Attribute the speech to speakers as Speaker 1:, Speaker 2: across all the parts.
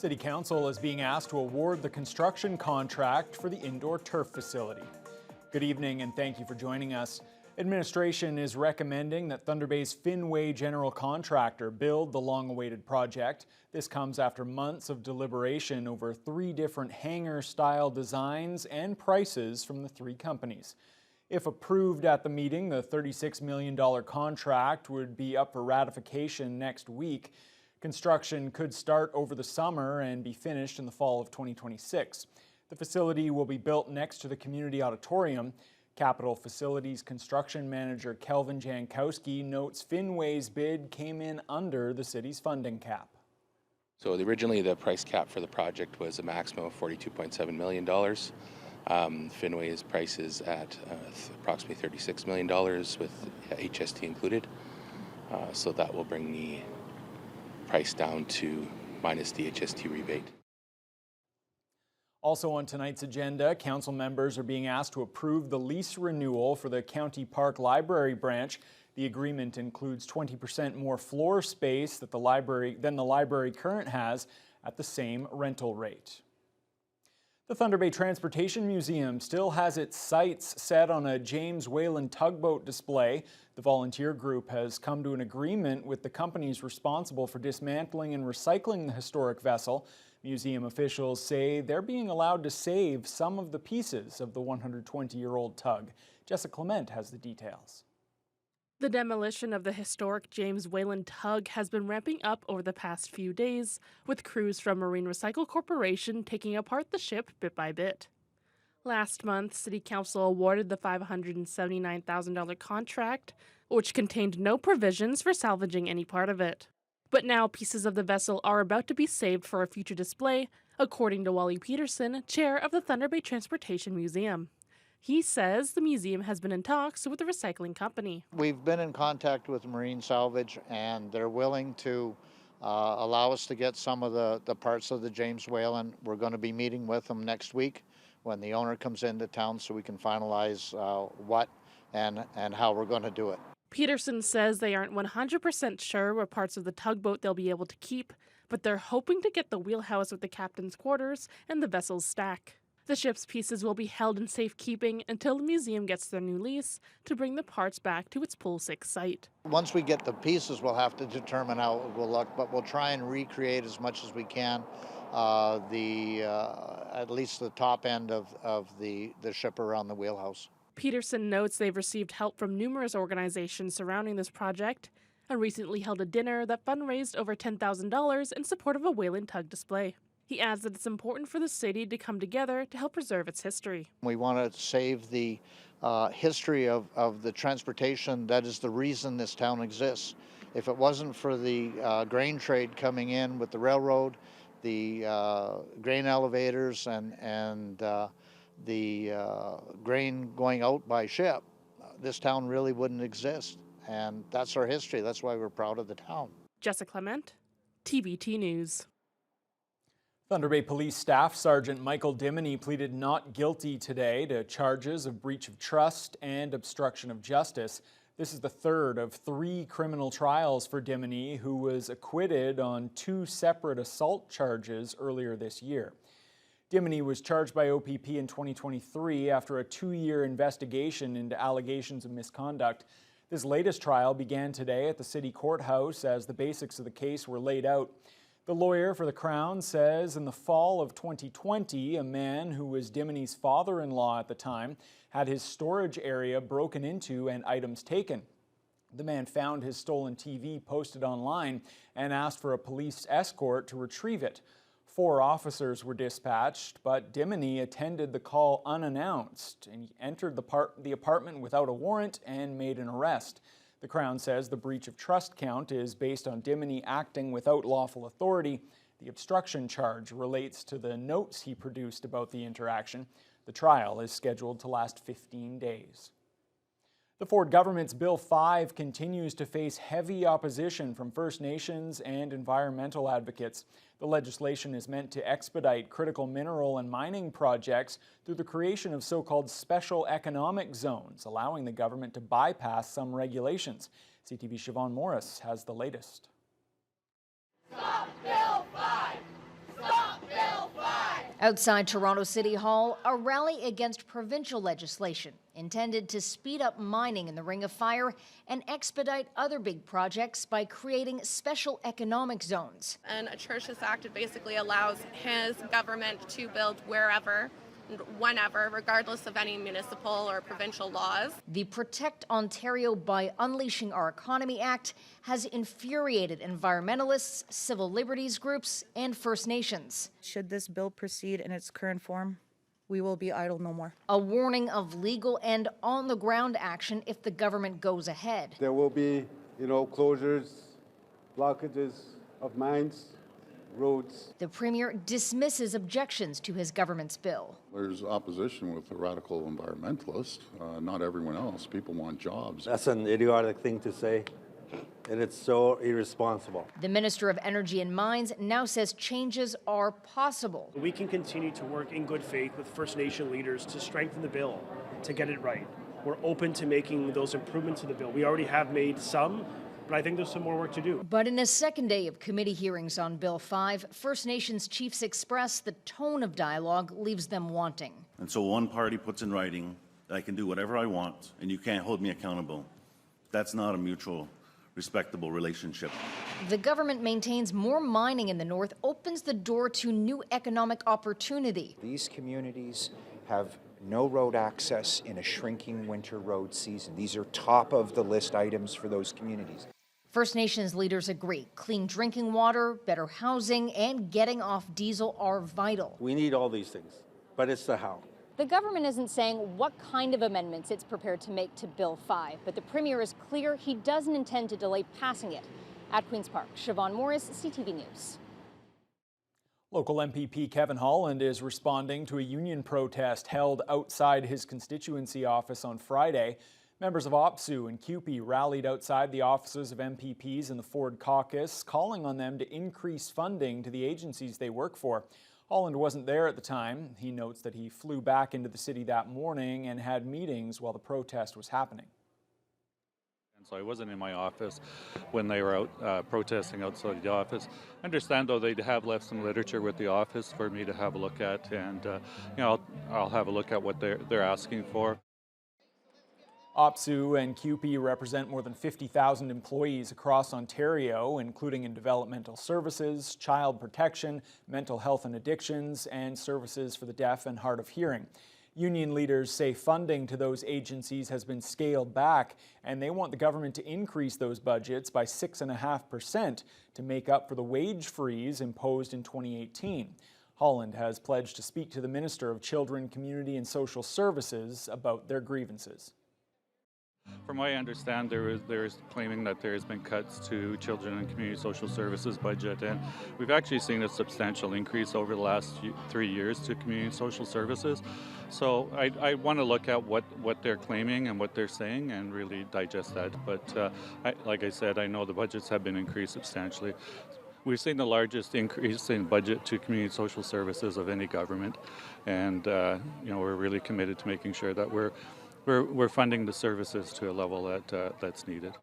Speaker 1: City Council is being asked to award the construction contract for the indoor turf facility. Good evening and thank you for joining us. Administration is recommending that Thunder Bay's Finway general contractor build the long-awaited project. This comes after months of deliberation over 3 different hangar-style designs and prices from the 3 companies. If approved at the meeting, the $36 million contract would be up for ratification next week. Construction could start over the summer and be finished in the fall of 2026. The facility will be built next to the community auditorium. Capital Facilities Construction Manager Kelvin Jankowski notes Finway's bid came in under the city's funding cap.
Speaker 2: So originally the price cap for the project was a maximum of $42.7 million. Finway's price is at approximately $36 million with HST included. So that will bring the price down to minus the HST rebate.
Speaker 1: Also on tonight's agenda, council members are being asked to approve the lease renewal for the County Park Library branch. The agreement includes 20% more floor space than the library currently has at the same rental rate. The Thunder Bay Transportation Museum still has its sights set on a James Whalen tugboat display. The volunteer group has come to an agreement with the companies responsible for dismantling and recycling the historic vessel. Museum officials say they're being allowed to save some of the pieces of the 120-year-old tug. Jessica Clement has the details.
Speaker 3: The demolition of the historic James Whalen tug has been ramping up over the past few days, with crews from Marine Recycle Corporation taking apart the ship bit by bit. Last month, City Council awarded the $579,000 contract, which contained no provisions for salvaging any part of it. But now pieces of the vessel are about to be saved for a future display, according to Wally Peterson, chair of the Thunder Bay Transportation Museum. He says the museum has been in talks with the recycling company.
Speaker 4: We've been in contact with Marine Salvage and they're willing to allow us to get some of the parts of the James Whalen. We're going to be meeting with them next week when the owner comes into town so we can finalize what and how we're going to do it.
Speaker 3: Peterson says they aren't 100% sure what parts of the tugboat they'll be able to keep, but they're hoping to get the wheelhouse with the captain's quarters and the vessel's stack. The ship's pieces will be held in safekeeping until the museum gets their new lease to bring the parts back to its Pool 6 site.
Speaker 4: Once we get the pieces, we'll have to determine how it will look, but we'll try and recreate as much as we can at least the top end of the ship around the wheelhouse.
Speaker 3: Peterson notes they've received help from numerous organizations surrounding this project and recently held a dinner that fundraised over $10,000 in support of a Whalen tug display. He adds that it's important for the city to come together to help preserve its history.
Speaker 4: We want to save the history of the transportation that is the reason this town exists. If it wasn't for the grain trade coming in with the railroad, the grain elevators and the grain going out by ship, this town really wouldn't exist. And that's our history. That's why we're proud of the town.
Speaker 3: Jessica Clement, TBT News.
Speaker 1: Thunder Bay Police Staff Sergeant Michael Diminy pleaded not guilty today to charges of breach of trust and obstruction of justice. This is the third of 3 criminal trials for Diminy, who was acquitted on 2 separate assault charges earlier this year. Diminy was charged by OPP in 2023 after a 2-year investigation into allegations of misconduct. This latest trial began today at the city courthouse as the basics of the case were laid out. The lawyer for the Crown says in the fall of 2020, a man who was Diminy's father-in-law at the time had his storage area broken into and items taken. The man found his stolen TV posted online and asked for a police escort to retrieve it. 4 officers were dispatched, but Diminy attended the call unannounced and he entered the apartment without a warrant and made an arrest. The Crown says the breach of trust count is based on Diminy acting without lawful authority. The obstruction charge relates to the notes he produced about the interaction. The trial is scheduled to last 15 days. The Ford government's Bill 5 continues to face heavy opposition from First Nations and environmental advocates. The legislation is meant to expedite critical mineral and mining projects through the creation of so-called special economic zones, allowing the government to bypass some regulations. CTV's Siobhan Morris has the latest.
Speaker 5: Stop Bill 5! Stop Outside Toronto City Hall, a rally against provincial legislation intended to speed up mining in the Ring of Fire and expedite other big projects by creating special economic zones.
Speaker 6: An atrocious act. It basically allows his government to build wherever and whenever, regardless of any municipal or provincial laws.
Speaker 5: The Protect Ontario by Unleashing Our Economy Act has infuriated environmentalists, civil liberties groups, and First Nations.
Speaker 7: Should this bill proceed in its current form, we will be idle no more.
Speaker 5: A warning of legal and on-the-ground action if the government goes ahead.
Speaker 8: There will be, closures, blockages of mines, roads.
Speaker 5: The Premier dismisses objections to his government's bill.
Speaker 9: There's opposition with the radical environmentalists, not everyone else. People want jobs.
Speaker 10: That's an idiotic thing to say, and it's so irresponsible.
Speaker 5: The Minister of Energy and Mines now says changes are possible.
Speaker 11: We can continue to work in good faith with First Nation leaders to strengthen the bill, to get it right. We're open to making those improvements to the bill. We already have made some, but I think there's some more work to do.
Speaker 5: But in a second day of committee hearings on Bill 5, First Nations chiefs express the tone of dialogue leaves them wanting.
Speaker 12: And so one party puts in writing that I can do whatever I want and you can't hold me accountable. That's not a mutual, respectable relationship.
Speaker 5: The government maintains more mining in the north opens the door to new economic opportunity.
Speaker 13: These communities have no road access in a shrinking winter road season. These are top of the list items for those communities.
Speaker 5: First Nations leaders agree clean drinking water, better housing, and getting off diesel are vital.
Speaker 10: We need all these things, but it's the how.
Speaker 14: The government isn't saying what kind of amendments it's prepared to make to Bill 5, but the Premier is clear he doesn't intend to delay passing it. At Queen's Park, Siobhan Morris, CTV News.
Speaker 1: Local MPP Kevin Holland is responding to a union protest held outside his constituency office on Friday. Members of OPSU and CUPE rallied outside the offices of MPPs in the Ford caucus, calling on them to increase funding to the agencies they work for. Holland wasn't there at the time. He notes that he flew back into the city that morning and had meetings while the protest was happening.
Speaker 15: So I wasn't in my office when they were out protesting outside the office. I understand, though, they have left some literature with the office for me to have a look at, and I'll have a look at what they're asking for.
Speaker 1: OPSU and CUPE represent more than 50,000 employees across Ontario, including in developmental services, child protection, mental health and addictions, and services for the deaf and hard of hearing. Union leaders say funding to those agencies has been scaled back, and they want the government to increase those budgets by 6.5% to make up for the wage freeze imposed in 2018. Holland has pledged to speak to the Minister of Children, Community and Social Services about their grievances.
Speaker 15: From what I understand, there is claiming that there has been cuts to children and community social services budget, and we've actually seen a substantial increase over the last 3 years to community social services. So I want to look at what they're claiming and what they're saying and really digest that. But like I said, I know the budgets have been increased substantially. We've seen the largest increase in budget to community social services of any government, and we're really committed to making sure that we're funding the services to a level that's needed.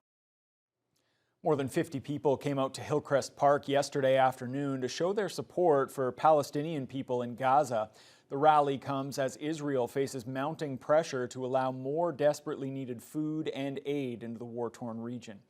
Speaker 1: More than 50 people came out to Hillcrest Park yesterday afternoon to show their support for Palestinian people in Gaza. The rally comes as Israel faces mounting pressure to allow more desperately needed food and aid into the war-torn region.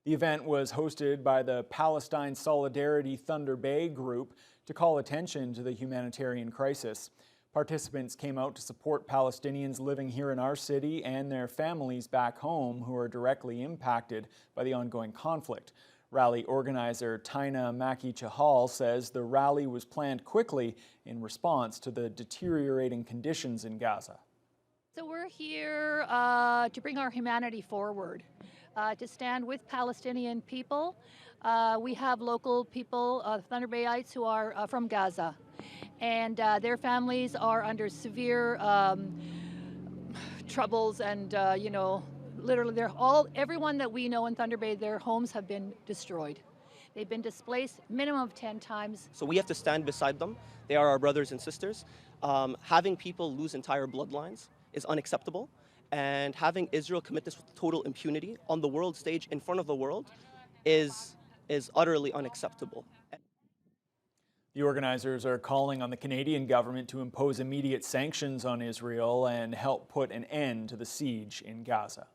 Speaker 1: The event was hosted by the Palestine Solidarity Thunder Bay group to call attention to the humanitarian crisis. Participants came out to support Palestinians living here in our city and their families back home who are directly impacted by the ongoing conflict. Rally organizer Tina Maki-Chahal says the rally was planned quickly in response to the deteriorating conditions in Gaza.
Speaker 16: So we're here to bring our humanity forward, to stand with Palestinian people. We have local people, Thunder Bayites, who are from Gaza, and their families are under severe troubles, and literally everyone that we know in Thunder Bay, their homes have been destroyed. They've been displaced minimum of 10 times.
Speaker 17: So we have to stand beside them. They are our brothers and sisters. Having people lose entire bloodlines is unacceptable, and having Israel commit this with total impunity on the world stage in front of the world is utterly unacceptable.
Speaker 1: The organizers are calling on the Canadian government to impose immediate sanctions on Israel and help put an end to the siege in Gaza.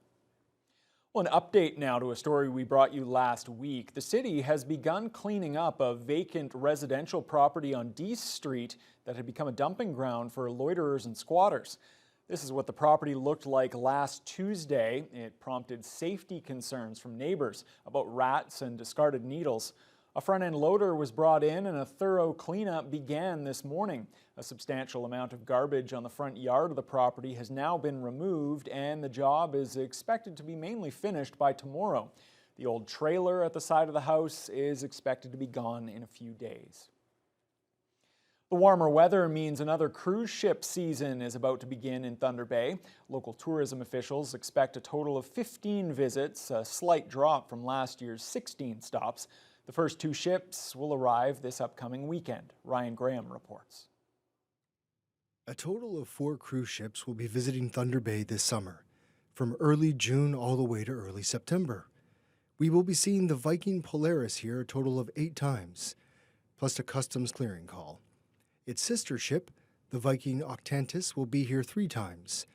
Speaker 1: Well, an update now to a story we brought you last week. The city has begun cleaning up a vacant residential property on Dease Street that had become a dumping ground for loiterers and squatters. This is what the property looked like last Tuesday. It prompted safety concerns from neighbors about rats and discarded needles. A front-end loader was brought in and a thorough cleanup began this morning. A substantial amount of garbage on the front yard of the property has now been removed, and the job is expected to be mainly finished by tomorrow. The old trailer at the side of the house is expected to be gone in a few days. The warmer weather means another cruise ship season is about to begin in Thunder Bay. Local tourism officials expect a total of 15 visits, a slight drop from last year's 16 stops. The first 2 ships will arrive this upcoming weekend. Ryan Graham reports.
Speaker 18: A total of 4 cruise ships will be visiting Thunder Bay this summer, from early June all the way to early September. We will be seeing the Viking Polaris here a total of 8 times, plus a customs clearing call. Its sister ship, the Viking Octantis, will be here 3 times.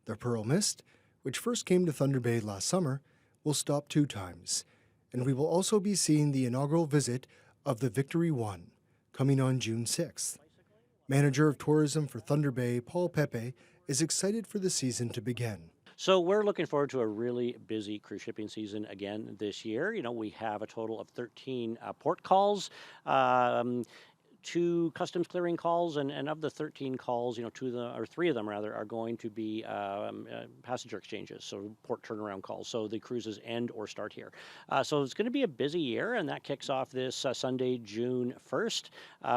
Speaker 18: The Pearl Mist, which first came to Thunder Bay last summer, will stop 2 times. And we will also be seeing the inaugural visit of the Victory 1, coming on June 6th. Manager of Tourism for Thunder Bay, Paul Pepe, is excited for the season to begin.
Speaker 19: So we're looking forward to a really busy cruise shipping season again this year. You know, we have a total of 13 port calls. 2 customs clearing calls, and of the 13 calls, 3 of them rather are going to be passenger exchanges, so port turnaround calls. So the cruises end or start here. So it's going to be a busy year, and that kicks off this Sunday, June 1st,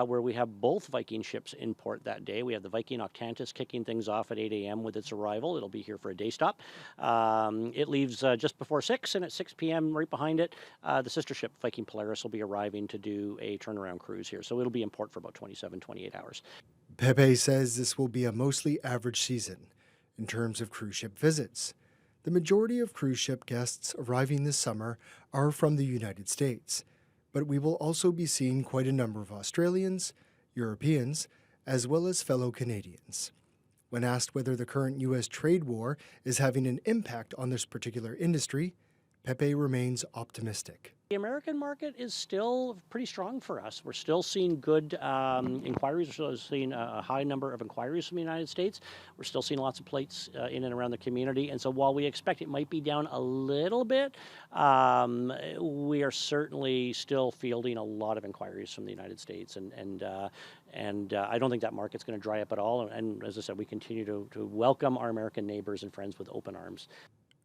Speaker 19: where we have both Viking ships in port that day. We have the Viking Octantis kicking things off at 8 a.m. with its arrival. It'll be here for a day stop. It leaves just before 6, and at 6 p.m. right behind it, the sister ship Viking Polaris will be arriving to do a turnaround cruise here. So it'll be in port for about 28 hours.
Speaker 18: Pepe says this will be a mostly average season in terms of cruise ship visits. The majority of cruise ship guests arriving this summer are from the United States, but we will also be seeing quite a number of Australians, Europeans, as well as fellow Canadians. When asked whether the current U.S. trade war is having an impact on this particular industry, Pepe remains optimistic.
Speaker 19: The American market is still pretty strong for us. We're still seeing good inquiries. We're still seeing a high number of inquiries from the United States. We're still seeing lots of plates in and around the community. And so while we expect it might be down a little bit, we are certainly still fielding a lot of inquiries from the United States. And I don't think that market's going to dry up at all. And as I said, we continue to welcome our American neighbors and friends with open arms.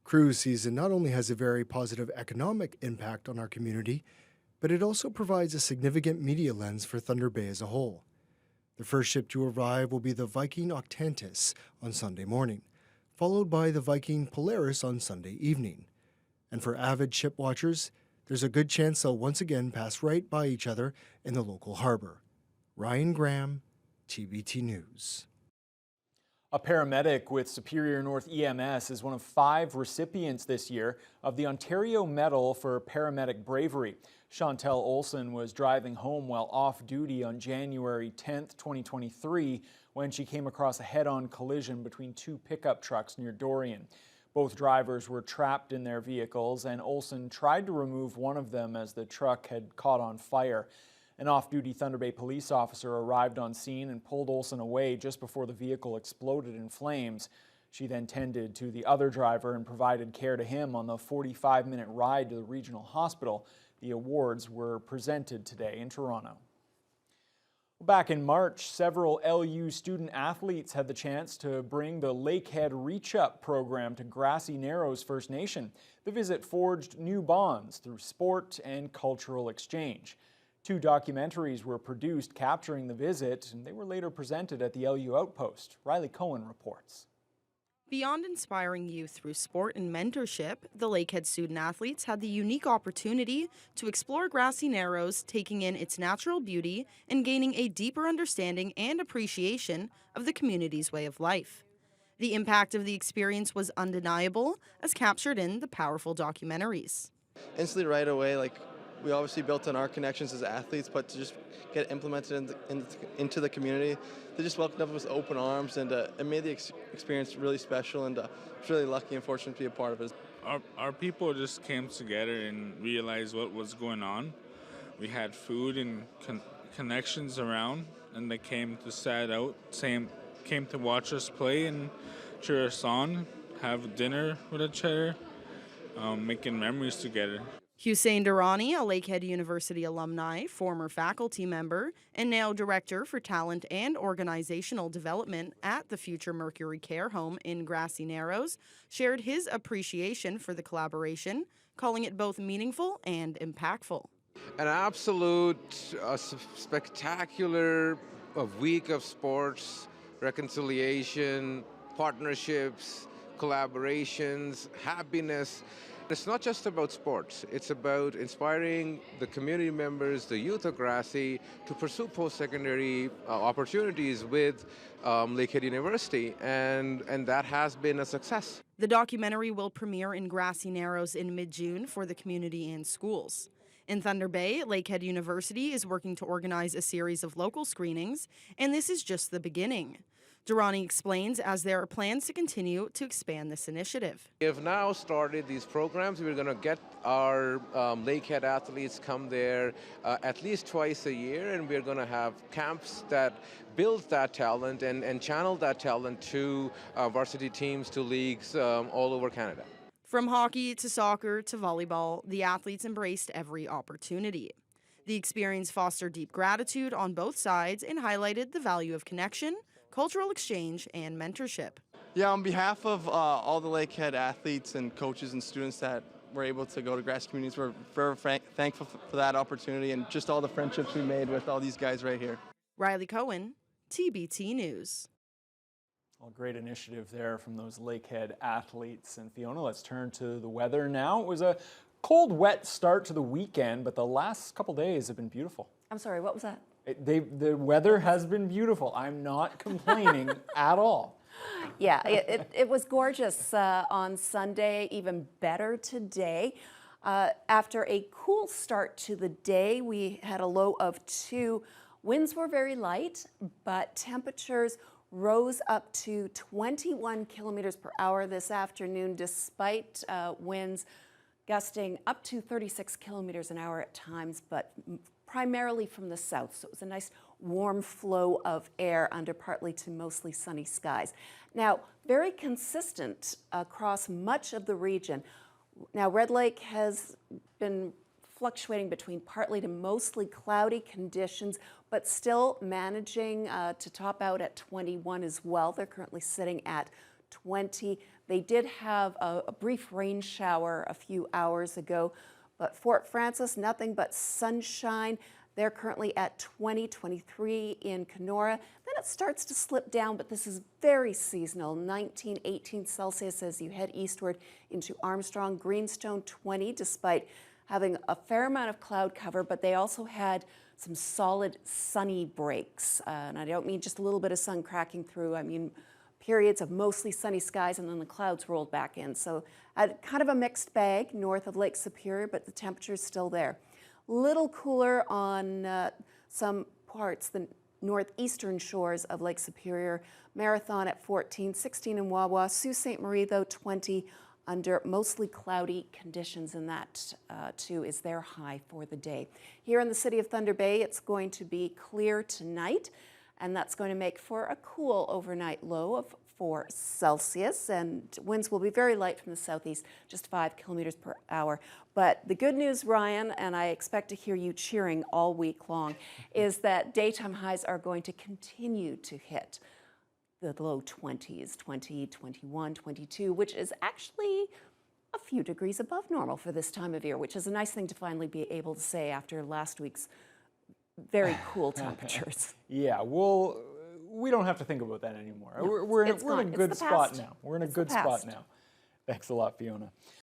Speaker 18: Cruise season not only has a very positive economic impact on our community, but it also provides a significant media lens for Thunder Bay as a whole. The first ship to arrive will be the Viking Octantis on Sunday morning, followed by the Viking Polaris on Sunday evening. And for avid ship watchers, there's a good chance they'll once again pass right by each other in the local harbor. Ryan Graham, TBT News.
Speaker 1: A paramedic with Superior North EMS is one of 5 recipients this year of the Ontario Medal for Paramedic Bravery. Chantel Olson was driving home while off duty on January 10, 2023, when she came across a head-on collision between 2 pickup trucks near Dorian. Both drivers were trapped in their vehicles, and Olson tried to remove one of them as the truck had caught on fire. An off-duty Thunder Bay police officer arrived on scene and pulled Olson away just before the vehicle exploded in flames. She then tended to the other driver and provided care to him on the 45-minute ride to the regional hospital. The awards were presented today in Toronto. Back in March, several LU student athletes had the chance to bring the Lakehead Reachup program to Grassy Narrows First Nation. The visit forged new bonds through sport and cultural exchange. 2 documentaries were produced capturing the visit, and they were later presented at the LU Outpost. Riley Cohen reports.
Speaker 20: Beyond inspiring youth through sport and mentorship, the Lakehead student-athletes had the unique opportunity to explore Grassy Narrows, taking in its natural beauty and gaining a deeper understanding and appreciation of the community's way of life. The impact of the experience was undeniable, as captured in the powerful documentaries.
Speaker 21: Instantly right away, we obviously built on our connections as athletes, but to just get it implemented into the community, they just welcomed us with open arms, and it made the experience really special, and I was really lucky and fortunate to be a part of it.
Speaker 22: Our people just came together and realized what was going on. We had food and connections around, and they came to sat out, came to watch us play and cheer us on, have dinner with each other, making memories together.
Speaker 20: Hussein Durrani, a Lakehead University alumni, former faculty member, and now Director for Talent and Organizational Development at the Future Mercury Care Home in Grassy Narrows, shared his appreciation for the collaboration, calling it both meaningful and impactful.
Speaker 23: An absolute spectacular week of sports, reconciliation, partnerships, collaborations, happiness. It's not just about sports. It's about inspiring the community members, the youth of Grassy, to pursue post-secondary opportunities with Lakehead University, and that has been a success.
Speaker 20: The documentary will premiere in Grassy Narrows in mid-June for the community and schools. In Thunder Bay, Lakehead University is working to organize a series of local screenings, and this is just the beginning. Durrani explains as there are plans to continue to expand this initiative.
Speaker 23: We have now started these programs. We're going to get our Lakehead athletes come there at least twice a year, and we're going to have camps that build that talent and channel that talent to varsity teams, to leagues all over Canada.
Speaker 20: From hockey to soccer to volleyball, the athletes embraced every opportunity. The experience fostered deep gratitude on both sides and highlighted the value of connection, cultural exchange, and mentorship.
Speaker 21: Yeah, on behalf of all the Lakehead athletes and coaches and students that were able to go to Grassy Communities, we're very thankful for that opportunity and just all the friendships we made with all these guys right here.
Speaker 20: Riley Cohen, TBT News.
Speaker 1: Well, great initiative there from those Lakehead athletes. And Fiona, let's turn to the weather now. It was a cold, wet start to the weekend, but the last couple days have been beautiful.
Speaker 24: I'm sorry, what was that?
Speaker 1: The weather has been beautiful. I'm not complaining at all.
Speaker 24: Yeah, it was gorgeous on Sunday, even better today. After a cool start to the day, we had a low of 2. Winds were very light, but temperatures rose up to 21 kilometers per hour this afternoon, despite winds gusting up to 36 kilometers an hour at times, but primarily from the south. So it was a nice warm flow of air under partly to mostly sunny skies. Now, very consistent across much of the region. Now, Red Lake has been fluctuating between partly to mostly cloudy conditions, but still managing to top out at 21 as well. They're currently sitting at 20. They did have a brief rain shower a few hours ago, but Fort Frances, nothing but sunshine. They're currently at 20, 23 in Kenora. Then it starts to slip down, but this is very seasonal, 19, 18 Celsius as you head eastward into Armstrong. Greenstone, 20, despite having a fair amount of cloud cover, but they also had some solid sunny breaks. And I don't mean just a little bit of sun cracking through. I mean periods of mostly sunny skies and then the clouds rolled back in. So kind of a mixed bag north of Lake Superior, but the temperature's still there. Little cooler on some parts, the northeastern shores of Lake Superior. Marathon at 14, 16 in Wawa. Sault Ste. Marie, though, 20 under mostly cloudy conditions, and that too is their high for the day. Here in the city of Thunder Bay, it's going to be clear tonight, and that's going to make for a cool overnight low of 4 Celsius, and winds will be very light from the southeast, just 5 kilometers per hour. But the good news, Ryan, and I expect to hear you cheering all week long, is that daytime highs are going to continue to hit the low 20s, 20, 21, 22, which is actually a few degrees above normal for this time of year, which is a nice thing to finally be able to say after last week's very cool temperatures.
Speaker 1: Yeah, well, we don't have to think about that anymore. No, we're in a good spot now. We're in a good spot now. Thanks a lot, Fiona.